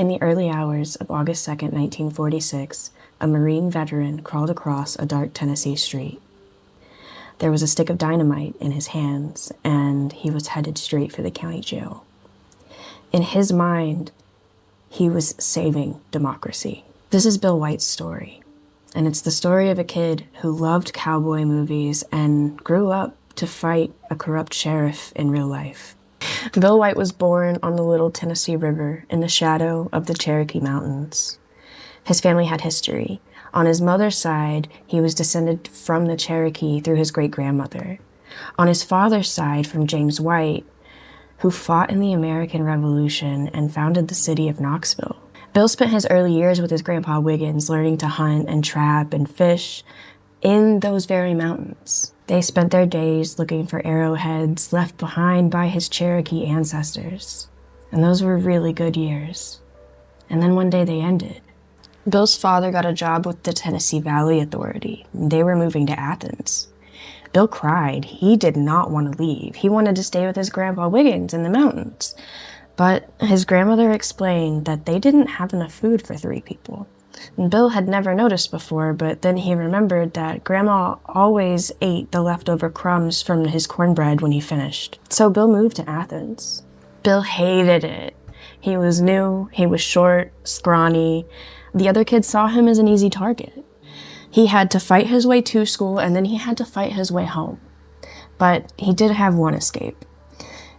In the early hours of August 2nd, 1946, a Marine veteran crawled across a dark Tennessee street. There was a stick of dynamite in his hands, and he was headed straight for the county jail. In his mind, he was saving democracy. This is Bill White's story, and it's the story of a kid who loved cowboy movies and grew up to fight a corrupt sheriff in real life. Bill White was born on the Little Tennessee River in the shadow of the Cherokee Mountains. His family had history. On his mother's side, he was descended from the Cherokee through his great-grandmother. On his father's side, from James White, who fought in the American Revolution and founded the city of Knoxville. Bill spent his early years with his grandpa Wiggins, learning to hunt and trap and fish in those very mountains. They spent their days looking for arrowheads left behind by his Cherokee ancestors. And those were really good years. And then one day they ended. Bill's father got a job with the Tennessee Valley Authority. They were moving to Athens. Bill cried. He did not want to leave. He wanted to stay with his grandpa Wiggins in the mountains. But his grandmother explained that they didn't have enough food for 3 people. And Bill had never noticed before, but then he remembered that Grandma always ate the leftover crumbs from his cornbread when he finished. So Bill moved to Athens. Bill hated it. He was new, he was short, scrawny. The other kids saw him as an easy target. He had to fight his way to school, and then he had to fight his way home. But he did have one escape.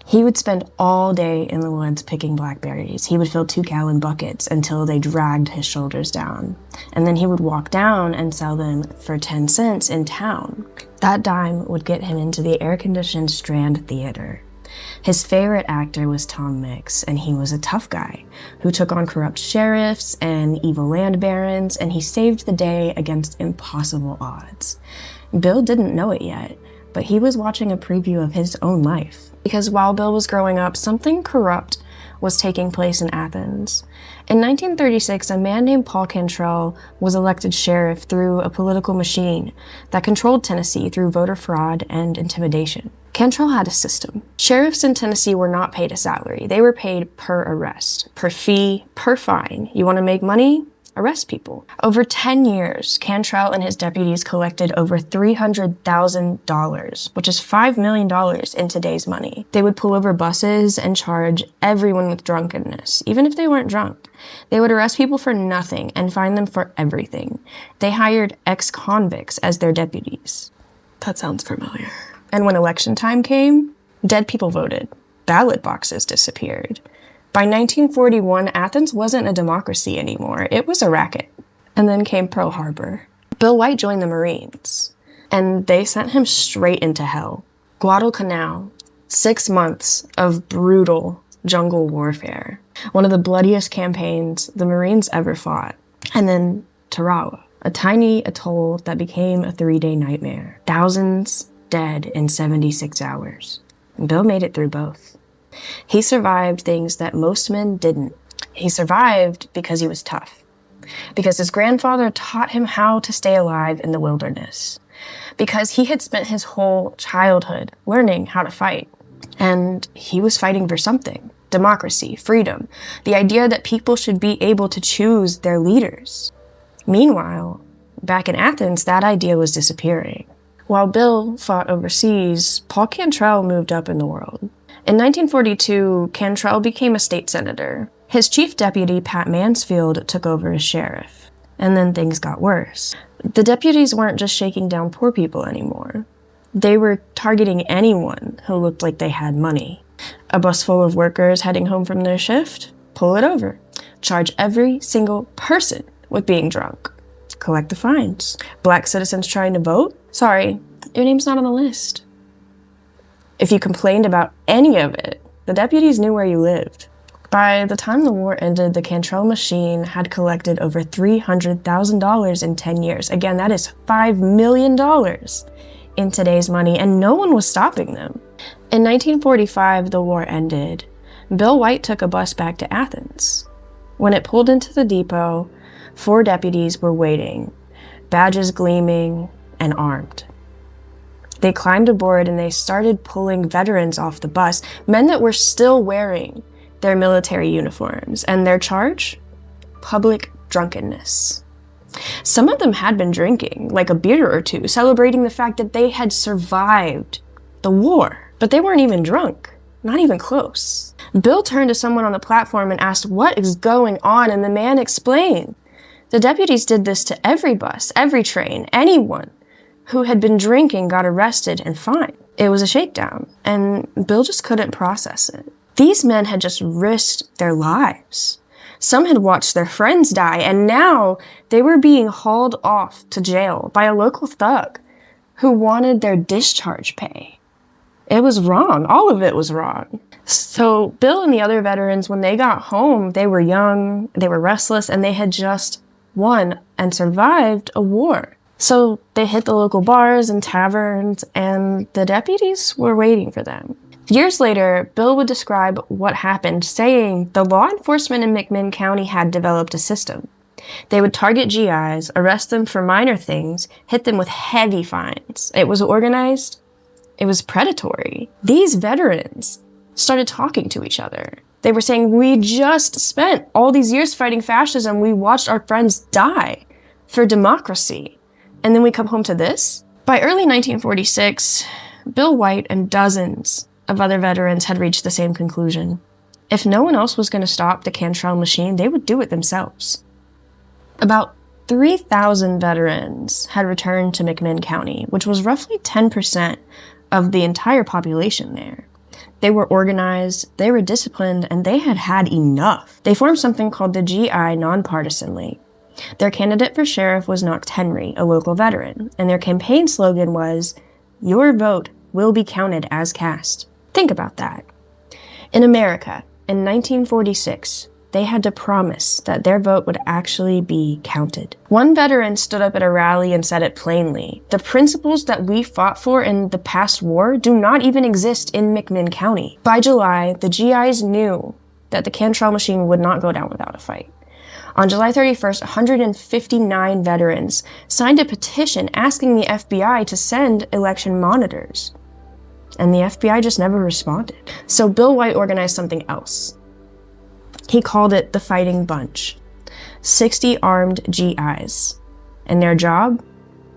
He would spend all day in the woods picking blackberries. He would fill 2-gallon buckets until they dragged his shoulders down. And then he would walk down and sell them for 10 cents in town. That dime would get him into the air-conditioned Strand Theater. His favorite actor was Tom Mix, and he was a tough guy who took on corrupt sheriffs and evil land barons, and he saved the day against impossible odds. Bill didn't know it yet, but he was watching a preview of his own life. Because while Bill was growing up, something corrupt was taking place in Athens. In 1936, a man named Paul Cantrell was elected sheriff through a political machine that controlled Tennessee through voter fraud and intimidation. Cantrell had a system. Sheriffs in Tennessee were not paid a salary. They were paid per arrest, per fee, per fine. You want to make money? Arrest people. Over 10 years, Cantrell and his deputies collected over $300,000, which is $5 million in today's money. They would pull over buses and charge everyone with drunkenness, even if they weren't drunk. They would arrest people for nothing and fine them for everything. They hired ex-convicts as their deputies. That sounds familiar. And when election time came, dead people voted. Ballot boxes disappeared. By 1941, Athens wasn't a democracy anymore. It was a racket. And then came Pearl Harbor. Bill White joined the Marines, and they sent him straight into hell. Guadalcanal, 6 months of brutal jungle warfare. One of the bloodiest campaigns the Marines ever fought. And then Tarawa, a tiny atoll that became a 3-day nightmare. Thousands dead in 76 hours. And Bill made it through both. He survived things that most men didn't. He survived because he was tough. Because his grandfather taught him how to stay alive in the wilderness. Because he had spent his whole childhood learning how to fight. And he was fighting for something. Democracy, freedom, the idea that people should be able to choose their leaders. Meanwhile, back in Athens, that idea was disappearing. While Bill fought overseas, Paul Cantrell moved up in the world. In 1942, Cantrell became a state senator. His chief deputy, Pat Mansfield, took over as sheriff. And then things got worse. The deputies weren't just shaking down poor people anymore. They were targeting anyone who looked like they had money. A bus full of workers heading home from their shift? Pull it over. Charge every single person with being drunk. Collect the fines. Black citizens trying to vote? Sorry, your name's not on the list. If you complained about any of it, the deputies knew where you lived. By the time the war ended, the Cantrell machine had collected over $300,000 in 10 years. Again, that is $5 million in today's money, and no one was stopping them. In 1945, the war ended. Bill White took a bus back to Athens. When it pulled into the depot, 4 deputies were waiting, badges gleaming and armed. They climbed aboard and they started pulling veterans off the bus, men that were still wearing their military uniforms, and their charge? Public drunkenness. Some of them had been drinking, like a beer or two, celebrating the fact that they had survived the war. But they weren't even drunk, not even close. Bill turned to someone on the platform and asked, "What is going on?" And the man explained. The deputies did this to every bus, every train, anyone who had been drinking got arrested and fined. It was a shakedown, and Bill just couldn't process it. These men had just risked their lives. Some had watched their friends die, and now they were being hauled off to jail by a local thug who wanted their discharge pay. It was wrong. All of it was wrong. So Bill and the other veterans, when they got home, they were young, they were restless, and they had just won and survived a war. So they hit the local bars and taverns, and the deputies were waiting for them. Years later, Bill would describe what happened, saying the law enforcement in McMinn County had developed a system. They would target GIs, arrest them for minor things, hit them with heavy fines. It was organized. It was predatory. These veterans started talking to each other. They were saying, "We just spent all these years fighting fascism. We watched our friends die for democracy. And then we come home to this?" By early 1946, Bill White and dozens of other veterans had reached the same conclusion. If no one else was going to stop the Cantrell machine, they would do it themselves. About 3,000 veterans had returned to McMinn County, which was roughly 10% of the entire population there. They were organized, they were disciplined, and they had had enough. They formed something called the GI Nonpartisan League. Their candidate for sheriff was Knox Henry, a local veteran, and their campaign slogan was, "Your vote will be counted as cast." Think about that. In America, in 1946, they had to promise that their vote would actually be counted. One veteran stood up at a rally and said it plainly. "The principles that we fought for in the past war do not even exist in McMinn County." By July, the GIs knew that the Cantrell machine would not go down without a fight. On July 31st, 159 veterans signed a petition asking the FBI to send election monitors. And the FBI just never responded. So Bill White organized something else. He called it the Fighting Bunch. 60 armed GIs. And their job?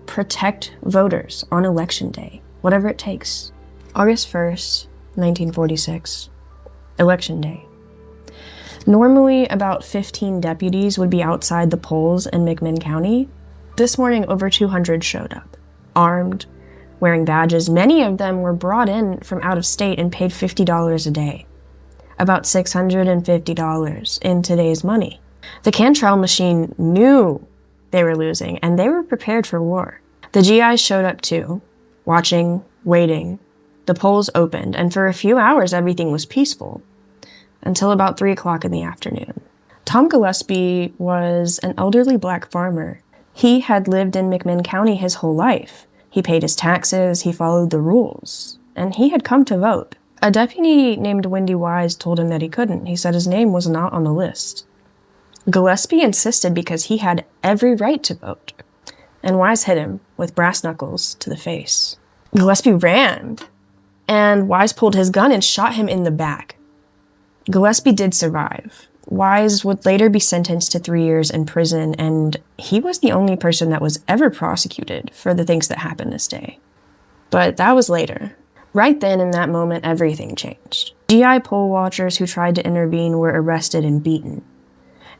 Protect voters on election day, whatever it takes. August 1st, 1946. Election day. Normally, about 15 deputies would be outside the polls in McMinn County. This morning, over 200 showed up, armed, wearing badges. Many of them were brought in from out of state and paid $50 a day. About $650 in today's money. The Cantrell machine knew they were losing, and they were prepared for war. The GIs showed up too, watching, waiting. The polls opened, and for a few hours everything was peaceful, until about 3 o'clock in the afternoon. Tom Gillespie was an elderly black farmer. He had lived in McMinn County his whole life. He paid his taxes, he followed the rules, and he had come to vote. A deputy named Wendy Wise told him that he couldn't. He said his name was not on the list. Gillespie insisted because he had every right to vote, and Wise hit him with brass knuckles to the face. Gillespie ran, and Wise pulled his gun and shot him in the back. Gillespie did survive. Wise would later be sentenced to 3 years in prison, and he was the only person that was ever prosecuted for the things that happened this day. But that was later. Right then, in that moment, everything changed. GI poll watchers who tried to intervene were arrested and beaten.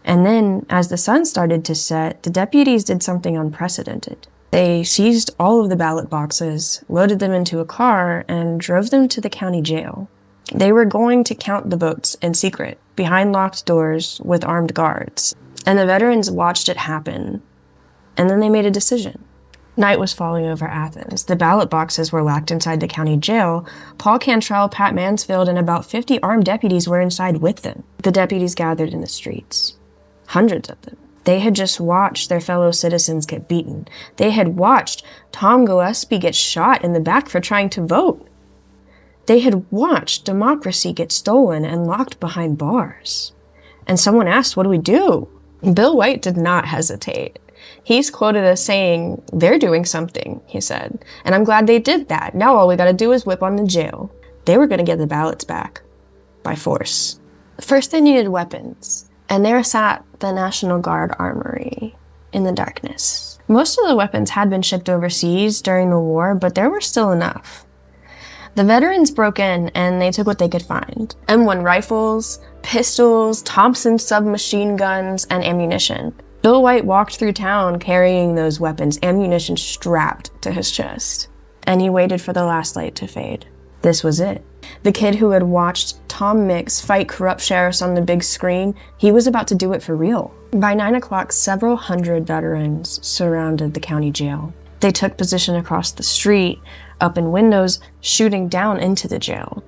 And then, as the sun started to set, the deputies did something unprecedented. They seized all of the ballot boxes, loaded them into a car, and drove them to the county jail. They were going to count the votes in secret, behind locked doors with armed guards. And the veterans watched it happen. And then they made a decision. Night was falling over Athens. The ballot boxes were locked inside the county jail. Paul Cantrell, Pat Mansfield, and about 50 armed deputies were inside with them. The deputies gathered in the streets. Hundreds of them. They had just watched their fellow citizens get beaten. They had watched Tom Gillespie get shot in the back for trying to vote. They had watched democracy get stolen and locked behind bars. And someone asked, "What do we do?" Bill White did not hesitate. He's quoted as saying, "They're doing something," he said, "and I'm glad they did that. Now all we gotta do is whip on the jail." They were gonna get the ballots back. By force. First, they needed weapons, and there sat the National Guard armory in the darkness. Most of the weapons had been shipped overseas during the war, but there were still enough. The veterans broke in and they took what they could find. M1 rifles, pistols, Thompson submachine guns, and ammunition. Bill White walked through town carrying those weapons, ammunition strapped to his chest. And he waited for the last light to fade. This was it. The kid who had watched Tom Mix fight corrupt sheriffs on the big screen, he was about to do it for real. By 9 o'clock, several hundred veterans surrounded the county jail. They took position across the street, up in windows, shooting down into the jail.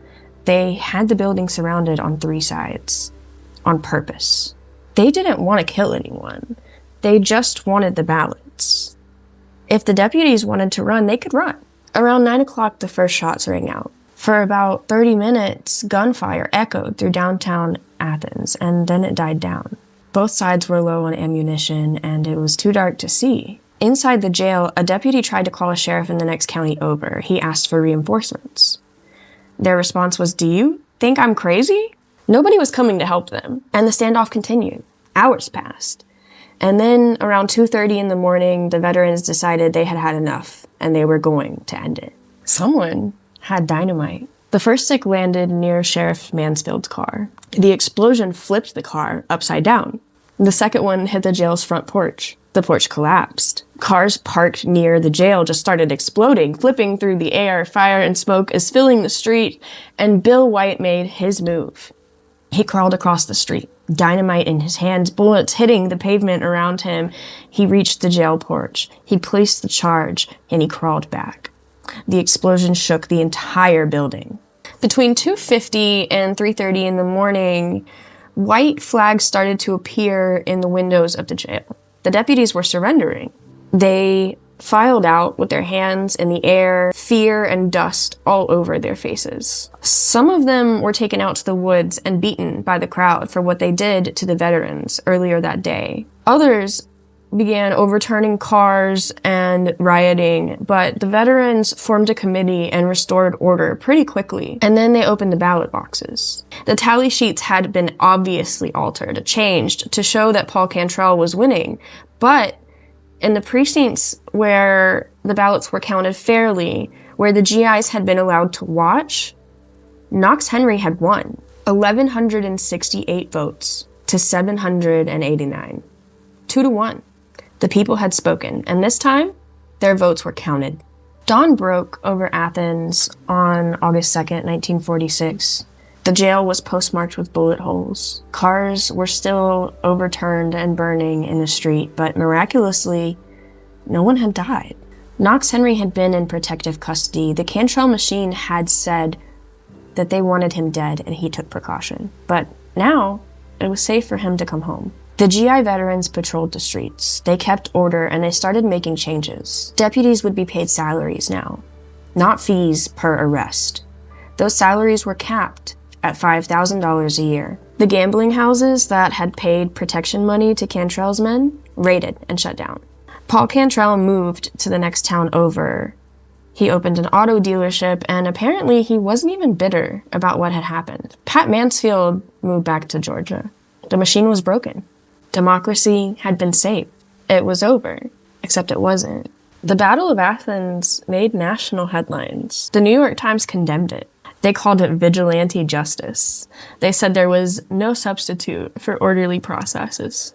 They had the building surrounded on 3 sides, on purpose. They didn't want to kill anyone. They just wanted the ballots. If the deputies wanted to run, they could run. Around 9 o'clock, the first shots rang out. For about 30 minutes, gunfire echoed through downtown Athens, and then it died down. Both sides were low on ammunition, and it was too dark to see. Inside the jail, a deputy tried to call a sheriff in the next county over. He asked for reinforcements. Their response was, "Do you think I'm crazy?" Nobody was coming to help them, and the standoff continued. Hours passed. And then, around 2:30 in the morning, the veterans decided they had had enough, and they were going to end it. Someone had dynamite. The first stick landed near Sheriff Mansfield's car. The explosion flipped the car upside down. The second one hit the jail's front porch. The porch collapsed. Cars parked near the jail just started exploding, flipping through the air. Fire and smoke is filling the street, and Bill White made his move. He crawled across the street, dynamite in his hands, bullets hitting the pavement around him. He reached the jail porch. He placed the charge, and he crawled back. The explosion shook the entire building. Between 2:50 and 3:30 in the morning, white flags started to appear in the windows of the jail. The deputies were surrendering. They filed out with their hands in the air, fear and dust all over their faces. Some of them were taken out to the woods and beaten by the crowd for what they did to the veterans earlier that day. Others began overturning cars and rioting, but the veterans formed a committee and restored order pretty quickly, and then they opened the ballot boxes. The tally sheets had been obviously altered, changed, to show that Paul Cantrell was winning, but in the precincts where the ballots were counted fairly, where the GIs had been allowed to watch, Knox Henry had won. 1,168 votes to 789. 2-1. The people had spoken, and this time, their votes were counted. Dawn broke over Athens on August 2nd, 1946. The jail was postmarked with bullet holes. Cars were still overturned and burning in the street, but miraculously, no one had died. Knox Henry had been in protective custody. The Cantrell machine had said that they wanted him dead, and he took precaution. But now, it was safe for him to come home. The GI veterans patrolled the streets. They kept order, and they started making changes. Deputies would be paid salaries now, not fees per arrest. Those salaries were capped at $5,000 a year. The gambling houses that had paid protection money to Cantrell's men raided and shut down. Paul Cantrell moved to the next town over. He opened an auto dealership, and apparently he wasn't even bitter about what had happened. Pat Mansfield moved back to Georgia. The machine was broken. Democracy had been safe. It was over, except it wasn't. The Battle of Athens made national headlines. The New York Times condemned it. They called it vigilante justice. They said there was no substitute for orderly processes.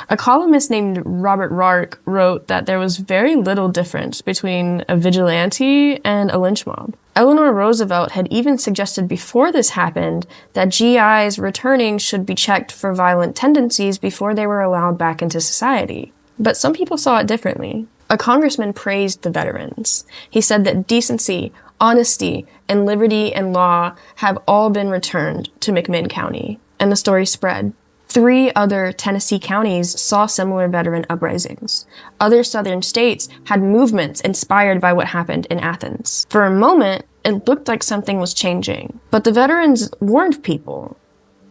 A columnist named Robert Rark wrote that there was very little difference between a vigilante and a lynch mob. Eleanor Roosevelt had even suggested before this happened that GIs returning should be checked for violent tendencies before they were allowed back into society. But some people saw it differently. A congressman praised the veterans. He said that decency, honesty, and liberty and law have all been returned to McMinn County. And the story spread. 3 other Tennessee counties saw similar veteran uprisings. Other southern states had movements inspired by what happened in Athens. For a moment, it looked like something was changing. But the veterans warned people,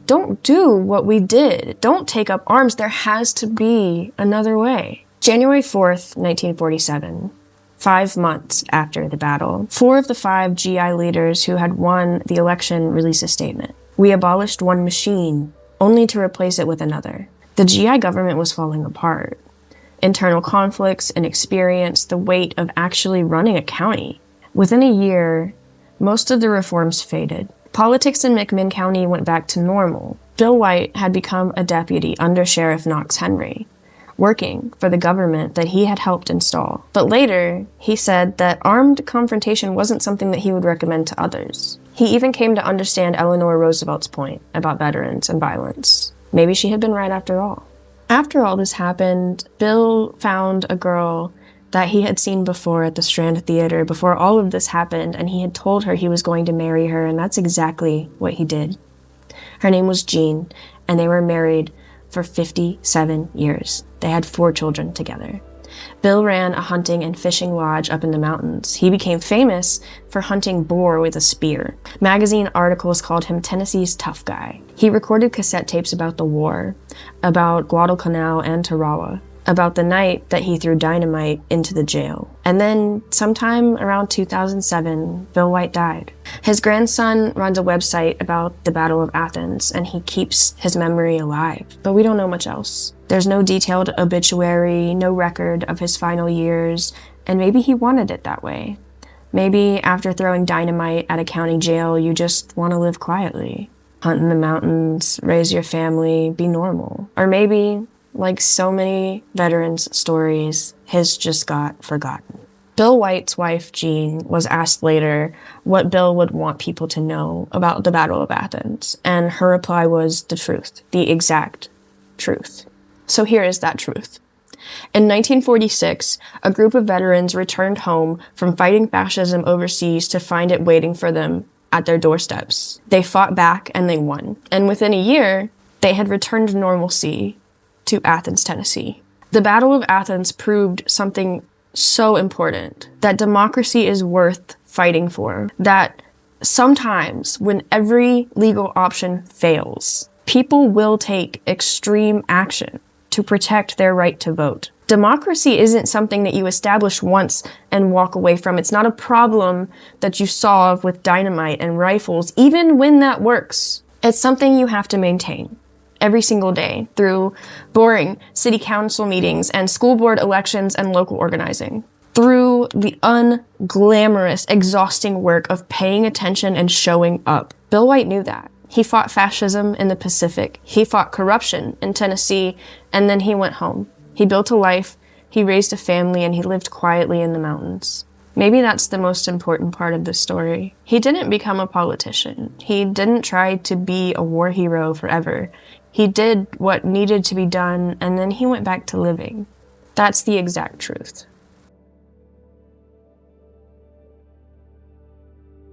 don't do what we did. Don't take up arms. There has to be another way. January 4th, 1947. 5 months after the battle, 4 of the 5 GI leaders who had won the election released a statement. We abolished one machine, only to replace it with another. The GI government was falling apart. Internal conflicts, inexperience, the weight of actually running a county. Within a year, most of the reforms faded. Politics in McMinn County went back to normal. Bill White had become a deputy under Sheriff Knox Henry, working for the government that he had helped install. But later, he said that armed confrontation wasn't something that he would recommend to others. He even came to understand Eleanor Roosevelt's point about veterans and violence. Maybe she had been right after all. After all this happened, Bill found a girl that he had seen before at the Strand Theater before all of this happened, and he had told her he was going to marry her, and that's exactly what he did. Her name was Jean, and they were married for 57 years. They had 4 children together. Bill ran a hunting and fishing lodge up in the mountains. He became famous for hunting boar with a spear. Magazine articles called him Tennessee's tough guy. He recorded cassette tapes about the war, about Guadalcanal and Tarawa, about the night that he threw dynamite into the jail. And then, sometime around 2007, Bill White died. His grandson runs a website about the Battle of Athens, and he keeps his memory alive. But we don't know much else. There's no detailed obituary, no record of his final years, and maybe he wanted it that way. Maybe after throwing dynamite at a county jail, you just want to live quietly. Hunt in the mountains, raise your family, be normal. Or maybe, like so many veterans' stories, his just got forgotten. Bill White's wife, Jean, was asked later what Bill would want people to know about the Battle of Athens, and her reply was the truth, the exact truth. So here is that truth. In 1946, a group of veterans returned home from fighting fascism overseas to find it waiting for them at their doorsteps. They fought back and they won. And within a year, they had returned to normalcy to Athens, Tennessee. The Battle of Athens proved something so important, that democracy is worth fighting for, that sometimes when every legal option fails, people will take extreme action to protect their right to vote. Democracy isn't something that you establish once and walk away from. It's not a problem that you solve with dynamite and rifles, even when that works. It's something you have to maintain every single day through boring city council meetings and school board elections and local organizing, through the unglamorous, exhausting work of paying attention and showing up. Bill White knew that. He fought fascism in the Pacific. He fought corruption in Tennessee, and then he went home. He built a life, he raised a family, and he lived quietly in the mountains. Maybe that's the most important part of the story. He didn't become a politician. He didn't try to be a war hero forever. He did what needed to be done, and then he went back to living. That's the exact truth.